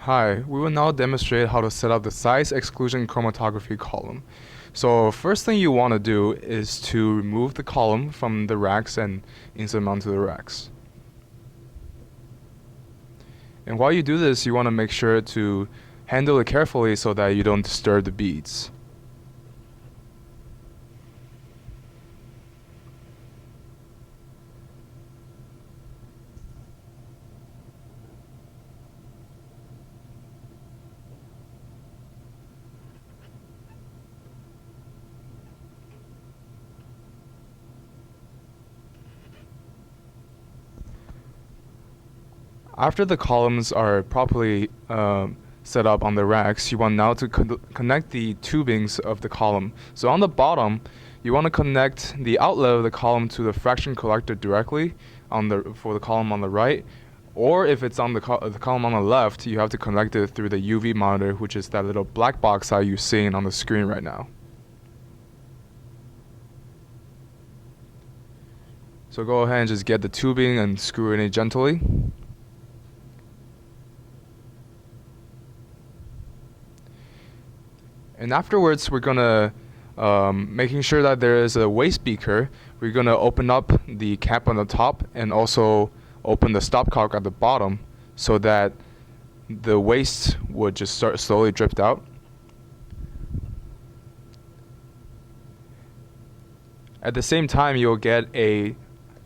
Hi, we will now demonstrate how to set up the size exclusion chromatography column. So first thing you want to do is to remove the column from the racks and insert them onto the racks. And while you do this, you want to make sure to handle it carefully so that you don't disturb the beads. After the columns are properly set up on the racks, you want now to connect the tubings of the column. So on the bottom, you want to connect the outlet of the column to the fraction collector directly for the column on the right, or if it's on the column on the left, you have to connect it through the UV monitor, which is that little black box that you're seeing on the screen right now. So go ahead and just get the tubing and screw it in gently. And afterwards, we're gonna, making sure that there is a waste beaker, we're gonna open up the cap on the top and also open the stopcock at the bottom so that the waste would just start slowly drip out. At the same time, you'll get a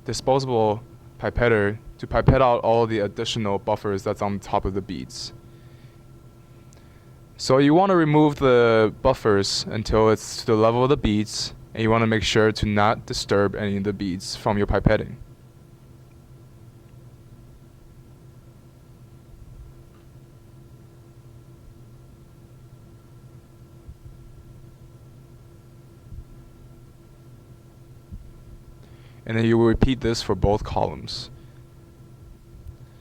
disposable pipetter to pipette out all the additional buffers that's on top of the beads. So you want to remove the buffers until it's to the level of the beads, and you want to make sure to not disturb any of the beads from your pipetting. And then you will repeat this for both columns.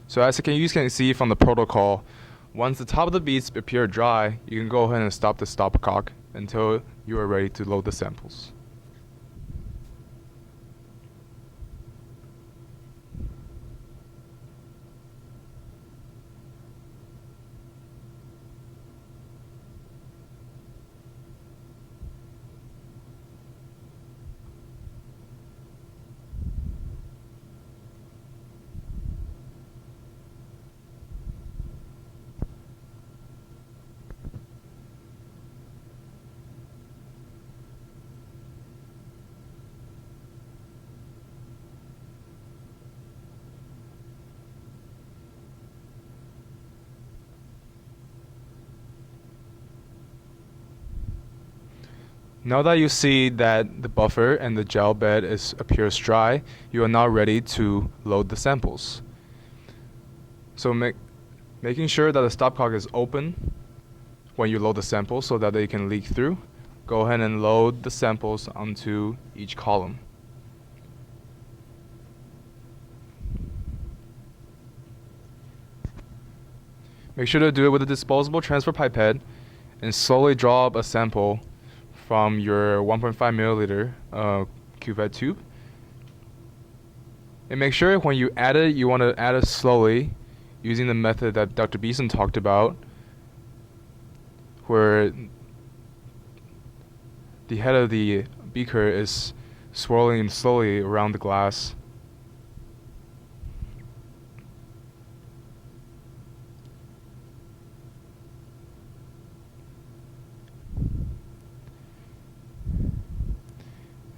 So as you can see from the protocol, once the top of the beads appear dry, you can go ahead and stop the stopcock until you are ready to load the samples. Now that you see that the buffer and the gel bed appears dry, you are now ready to load the samples. So making sure that the stopcock is open when you load the samples so that they can leak through, go ahead and load the samples onto each column. Make sure to do it with a disposable transfer pipette and slowly draw up a sample from your 1.5 milliliter cuvette tube. And make sure when you add it, you want to add it slowly using the method that Dr. Beeson talked about, where the head of the beaker is swirling slowly around the glass.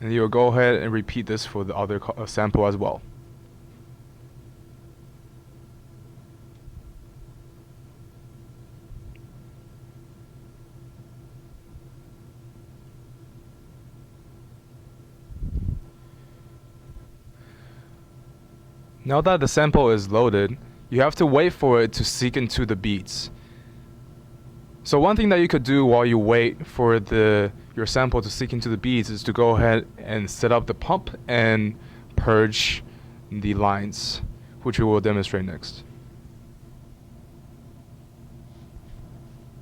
And you'll go ahead and repeat this for the other sample as well. Now that the sample is loaded, you have to wait for it to seep into the beads. So one thing that you could do while you wait for your sample to seep into the beads is to go ahead and set up the pump and purge the lines, which we will demonstrate next.